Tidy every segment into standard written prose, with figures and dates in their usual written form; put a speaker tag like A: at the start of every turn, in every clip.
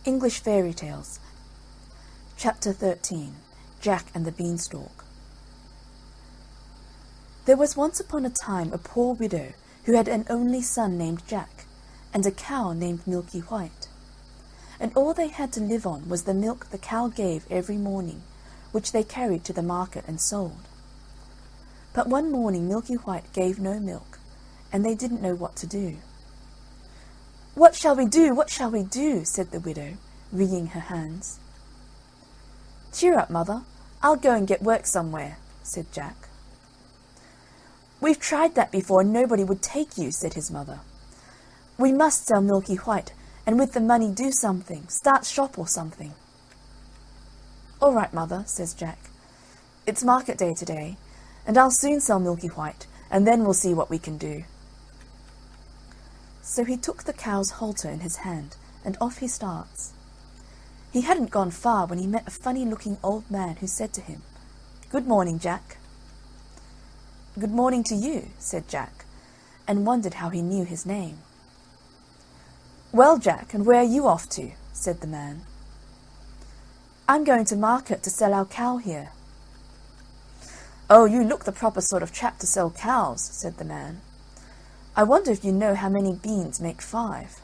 A: English Fairy Tales, Chapter 13, Jack and the Beanstalk. There was once upon a time a poor widow who had an only son named Jack, and a cow named Milky White. And all they had to live on was the milk the cow gave every morning, which they carried to the market and sold. But one morning Milky White gave no milk, and they didn't know what to do. "What shall we do? What shall we do?" said the widow, wringing her hands. "Cheer up, mother. I'll go and get work somewhere," said Jack. "We've tried that before, and nobody would take you," said his mother. "We must sell Milky White, and with the money do something, start shop or something." "All right, mother," says Jack. "It's market day today, and I'll soon sell Milky White, and then we'll see what we can do." So he took the cow's halter in his hand, and off he starts. He hadn't gone far when he met a funny-looking old man who said to him, "Good morning, Jack." "Good morning to you," said Jack, and wondered how he knew his name. "Well, Jack, and where are you off to?" said the man. "I'm going to market to sell our cow here." "Oh, you look the proper sort of chap to sell cows," said the man. "I wonder if you know how many beans make 5.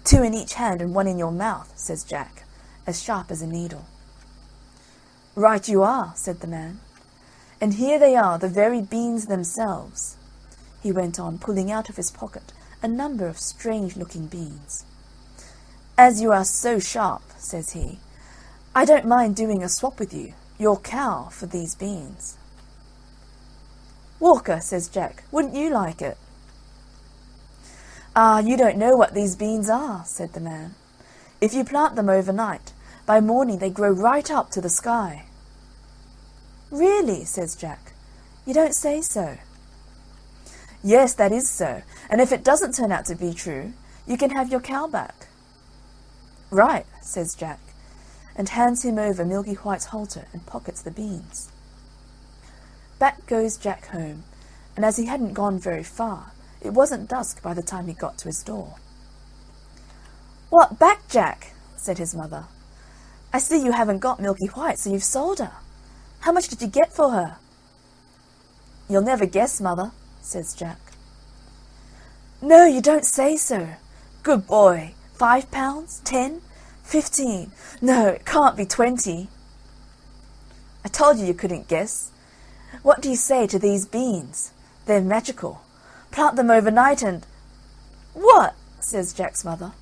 A: "2 in each hand and 1 in your mouth," says Jack, as sharp as a needle. "Right you are," said the man. "And here they are, the very beans themselves," he went on, pulling out of his pocket a number of strange-looking beans. "As you are so sharp," says he, "I don't mind doing a swap with you, your cow, for these beans." "Walker," says Jack, "wouldn't you like it?" "Ah, you don't know what these beans are," said the man. "If you plant them overnight, by morning they grow right up to the sky." "Really?" says Jack. "You don't say so." "Yes, that is so, and if it doesn't turn out to be true, you can have your cow back." "Right," says Jack, and hands him over Milky White's halter and pockets the beans. Back goes Jack home, and as he hadn't gone very far, it wasn't dusk by the time he got to his door. "What, back, Jack?" said his mother. "I see you haven't got Milky White, so you've sold her. How much did you get for her?" "You'll never guess, mother," says Jack. "No, you don't say so. Good boy. 5 pounds? 10? 15? No, it can't be 20. "I told you couldn't guess. What do you say to these beans? They're magical. Plant them overnight and—" "What?" says Jack's mother.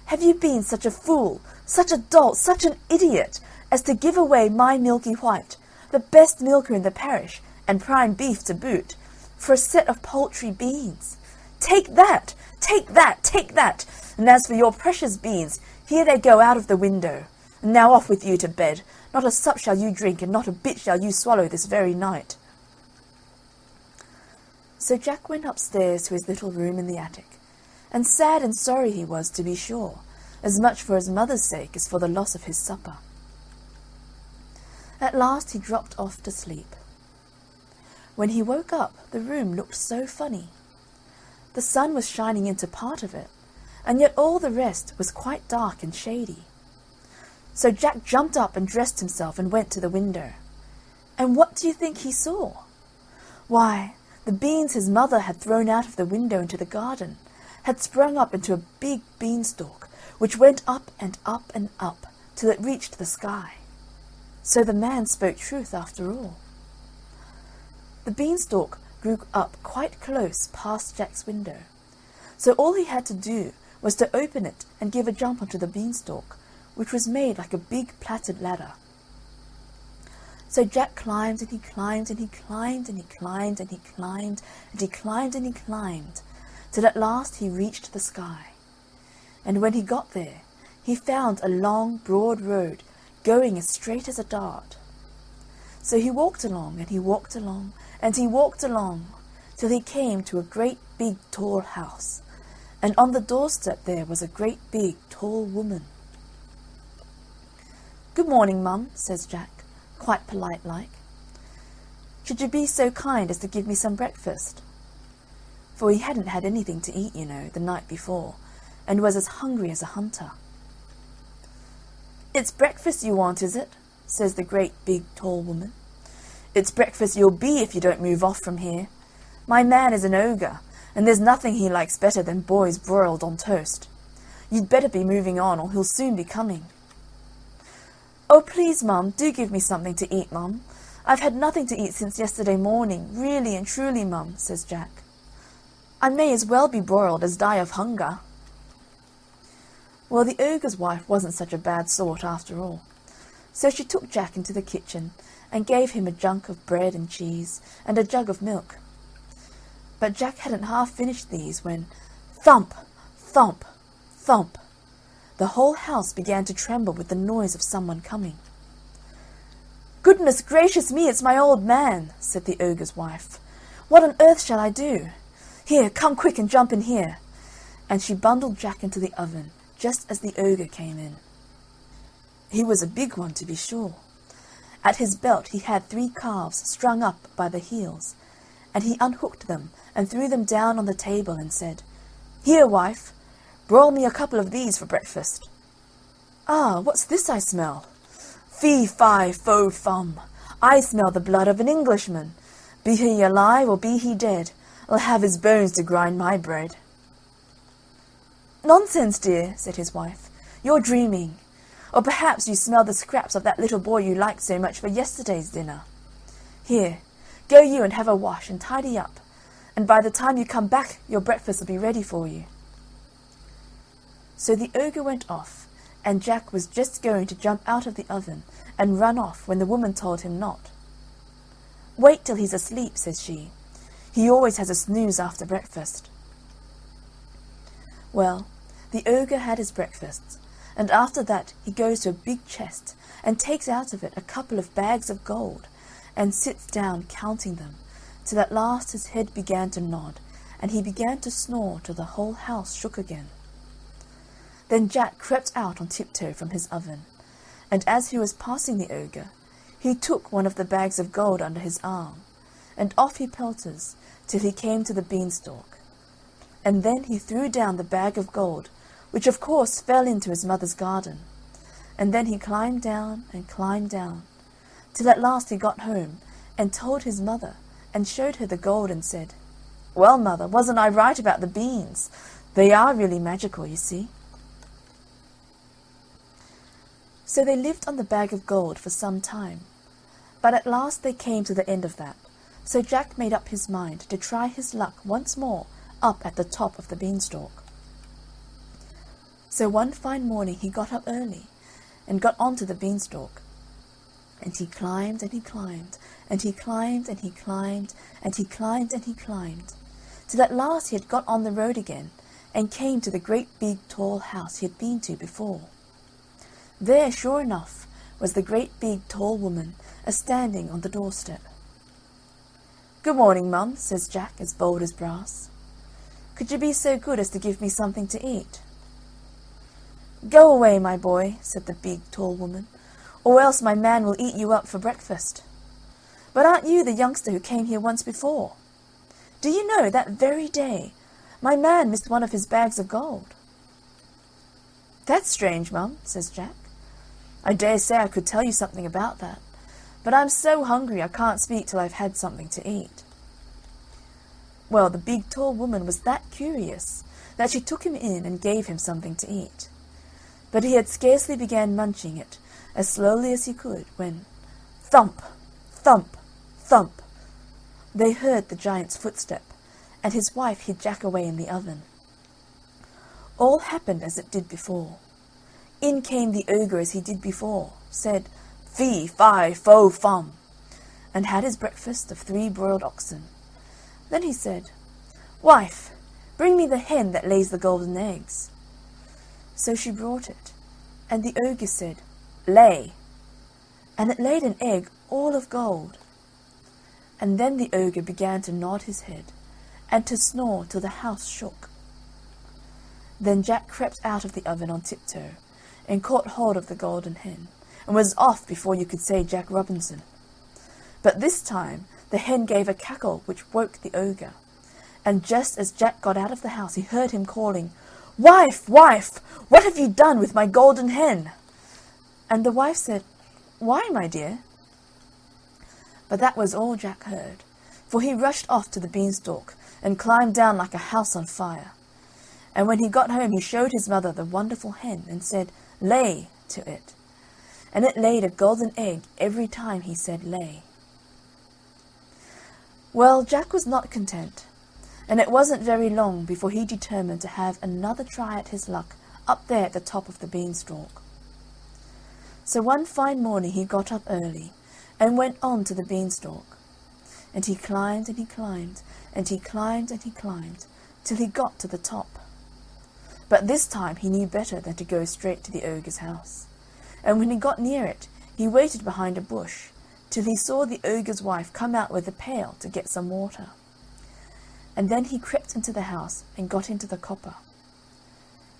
A: "Have you been such a fool, such a dolt, such an idiot, as to give away my Milky White, the best milker in the parish, and prime beef to boot, for a set of paltry beans? Take that! Take that! Take that! And as for your precious beans, here they go out of the window. And now off with you to bed. Not a sup shall you drink, and not a bit shall you swallow this very night." So Jack went upstairs to his little room in the attic, and sad and sorry he was, to be sure, as much for his mother's sake as for the loss of his supper. At last he dropped off to sleep. When he woke up, the room looked so funny. The sun was shining into part of it, and yet all the rest was quite dark and shady. So Jack jumped up and dressed himself and went to the window. And what do you think he saw? Why, the beans his mother had thrown out of the window into the garden had sprung up into a big beanstalk, which went up and up and up till it reached the sky. So the man spoke truth after all. The beanstalk grew up quite close past Jack's window, so all he had to do was to open it and give a jump onto the beanstalk, which was made like a big plaited ladder. So Jack climbed and he climbed and he climbed and he climbed and he climbed and he climbed and he climbed, till at last he reached the sky. And when he got there, he found a long, broad road going as straight as a dart. So he walked along and he walked along and he walked along, till he came to a great big tall house, and on the doorstep there was a great big tall woman. "Good morning, Mum," says Jack, quite polite-like. "Should you be so kind as to give me some breakfast?" For he hadn't had anything to eat, the night before, and was as hungry as a hunter. "It's breakfast you want, is it?" says the great big tall woman. "It's breakfast you'll be if you don't move off from here. My man is an ogre, and there's nothing he likes better than boys broiled on toast. You'd better be moving on, or he'll soon be coming." "Oh, please, Mum, do give me something to eat, Mum. I've had nothing to eat since yesterday morning, really and truly, Mum," says Jack. "I may as well be broiled as die of hunger." Well, the ogre's wife wasn't such a bad sort after all. So she took Jack into the kitchen and gave him a junk of bread and cheese and a jug of milk. But Jack hadn't half finished these when, thump, thump, thump, the whole house began to tremble with the noise of someone coming. "Goodness gracious me, it's my old man," said the ogre's wife. "What on earth shall I do? Here, come quick and jump in here." And she bundled Jack into the oven just as the ogre came in. He was a big one, to be sure. At his belt he had 3 calves strung up by the heels, and he unhooked them and threw them down on the table and said, "Here, wife, broil me a couple of these for breakfast." "Ah, what's this I smell?" "Fee, fi, fo, fum, I smell the blood of an Englishman. Be he alive or be he dead, I'll have his bones to grind my bread." "Nonsense, dear," said his wife. "You're dreaming. Or perhaps you smell the scraps of that little boy you liked so much for yesterday's dinner. Here, go you and have a wash and tidy up, and by the time you come back your breakfast will be ready for you." So the ogre went off, and Jack was just going to jump out of the oven and run off when the woman told him not. "Wait till he's asleep," says she. "He always has a snooze after breakfast." Well, the ogre had his breakfast, and after that he goes to a big chest and takes out of it a couple of bags of gold and sits down counting them, till at last his head began to nod, and he began to snore till the whole house shook again. Then Jack crept out on tiptoe from his oven, and as he was passing the ogre, he took one of the bags of gold under his arm, and off he pelters till he came to the beanstalk. And then he threw down the bag of gold, which of course fell into his mother's garden, and then he climbed down, till at last he got home, and told his mother, and showed her the gold, and said, "Well, mother, wasn't I right about the beans? They are really magical, you see." So they lived on the bag of gold for some time, but at last they came to the end of that, so Jack made up his mind to try his luck once more up at the top of the beanstalk. So one fine morning he got up early, and got onto the beanstalk, and he climbed, and he climbed, and he climbed, and he climbed, and he climbed, and he climbed, till at last he had got on the road again, and came to the great big tall house he had been to before. There, sure enough, was the great big tall woman a-standing on the doorstep. "Good morning, Mum," says Jack, as bold as brass. "Could you be so good as to give me something to eat?" "Go away, my boy," said the big tall woman, "or else my man will eat you up for breakfast. But aren't you the youngster who came here once before? Do you know, that very day, my man missed one of his bags of gold?" "That's strange, Mum," says Jack. "I dare say I could tell you something about that, but I'm so hungry I can't speak till I've had something to eat." Well, the big tall woman was that curious that she took him in and gave him something to eat. But he had scarcely began munching it, as slowly as he could, when, thump, thump, thump, they heard the giant's footstep, and his wife hid Jack away in the oven. All happened as it did before. In came the ogre as he did before, said, "Fee, fi, fo, fum," and had his breakfast of 3 broiled oxen. Then he said, "Wife, bring me the hen that lays the golden eggs." So she brought it, and the ogre said, "Lay," and it laid an egg all of gold. And then the ogre began to nod his head, and to snore till the house shook. Then Jack crept out of the oven on tiptoe, and caught hold of the golden hen, and was off before you could say Jack Robinson. But this time the hen gave a cackle which woke the ogre, and just as Jack got out of the house he heard him calling, "Wife, wife, what have you done with my golden hen?" And the wife said, "Why, my dear?" But that was all Jack heard, for he rushed off to the beanstalk and climbed down like a house on fire. And when he got home he showed his mother the wonderful hen and said, "Lay," to it. And it laid a golden egg every time he said lay. Well, Jack was not content, and it wasn't very long before he determined to have another try at his luck up there at the top of the beanstalk. So one fine morning he got up early and went on to the beanstalk, and he climbed and he climbed, and he climbed and he climbed, till he got to the top. But this time he knew better than to go straight to the ogre's house, and when he got near it he waited behind a bush till he saw the ogre's wife come out with a pail to get some water. And then he crept into the house and got into the copper.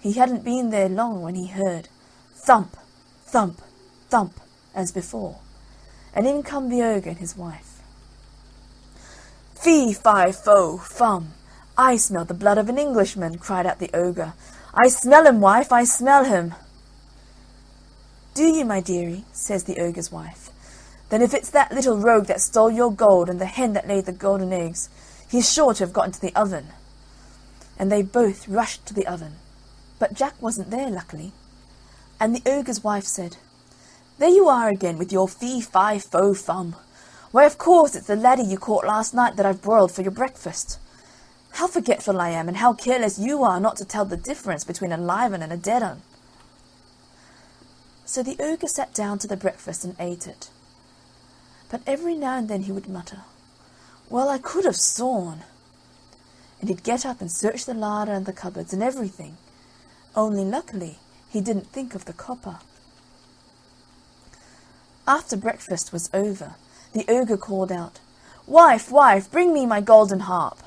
A: He hadn't been there long when he heard thump, thump, thump, as before, and in come the ogre and his wife. "Fee, fi, fo, fum, I smell the blood of an Englishman," cried out the ogre. "I smell him, wife, I smell him." "Do you, my dearie?" says the ogre's wife. "Then if it's that little rogue that stole your gold and the hen that laid the golden eggs, he's sure to have got into the oven." And they both rushed to the oven, but Jack wasn't there, luckily. And the ogre's wife said, "There you are again with your fee, fi, fo, fum. Why, of course it's the laddie you caught last night that I've broiled for your breakfast. How forgetful I am, and how careless you are not to tell the difference between a live un and a dead un." So the ogre sat down to the breakfast and ate it. But every now and then he would mutter, "Well, I could have sworn," and he'd get up and search the larder and the cupboards and everything, only luckily he didn't think of the copper. After breakfast was over, the ogre called out, "Wife, wife, bring me my golden harp."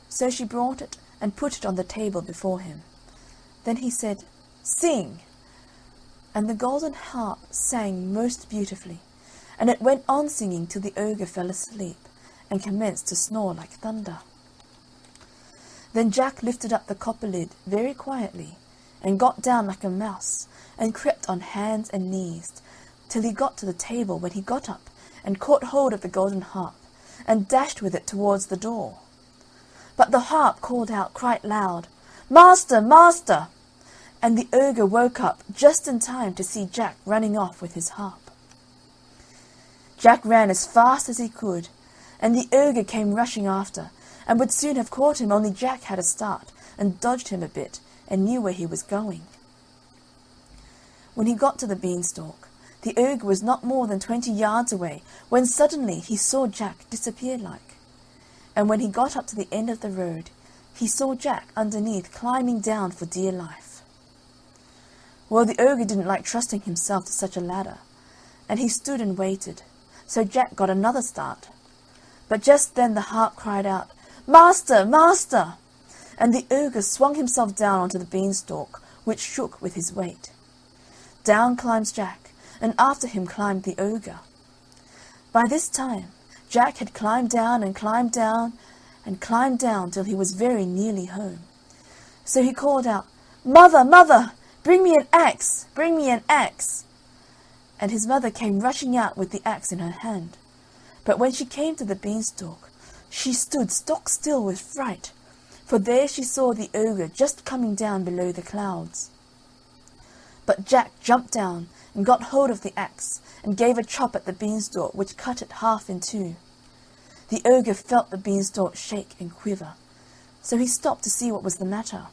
A: So she brought it and put it on the table before him. Then he said, "Sing." And the golden harp sang most beautifully, and it went on singing till the ogre fell asleep and commenced to snore like thunder. Then Jack lifted up the copper lid very quietly and got down like a mouse and crept on hands and knees till he got to the table, when he got up and caught hold of the golden harp and dashed with it towards the door. But the harp called out quite loud, "Master, master!" and the ogre woke up just in time to see Jack running off with his harp. Jack ran as fast as he could, and the ogre came rushing after, and would soon have caught him, only Jack had a start and dodged him a bit and knew where he was going. When he got to the beanstalk, the ogre was not more than 20 yards away, when suddenly he saw Jack disappear like. And when he got up to the end of the road, he saw Jack underneath climbing down for dear life. Well, the ogre didn't like trusting himself to such a ladder, and he stood and waited, so Jack got another start. But just then the harp cried out, "Master, master!" and the ogre swung himself down onto the beanstalk, which shook with his weight. Down climbs Jack, and after him climbed the ogre. By this time, Jack had climbed down and climbed down and climbed down till he was very nearly home. So he called out, "Mother, mother! Bring me an axe! Bring me an axe!" And his mother came rushing out with the axe in her hand. But when she came to the beanstalk, she stood stock still with fright, for there she saw the ogre just coming down below the clouds. But Jack jumped down and got hold of the axe and gave a chop at the beanstalk, which cut it half in two. The ogre felt the beanstalk shake and quiver, so he stopped to see what was the matter.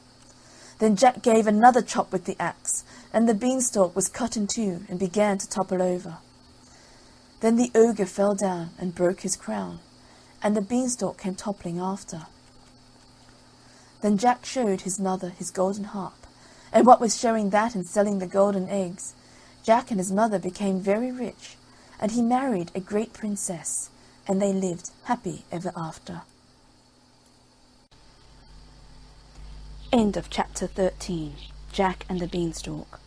A: Then Jack gave another chop with the axe, and the beanstalk was cut in two and began to topple over. Then the ogre fell down and broke his crown, and the beanstalk came toppling after. Then Jack showed his mother his golden harp, and what with showing that and selling the golden eggs, Jack and his mother became very rich, and he married a great princess, and they lived happy ever after. End of chapter 13. Jack and the Beanstalk.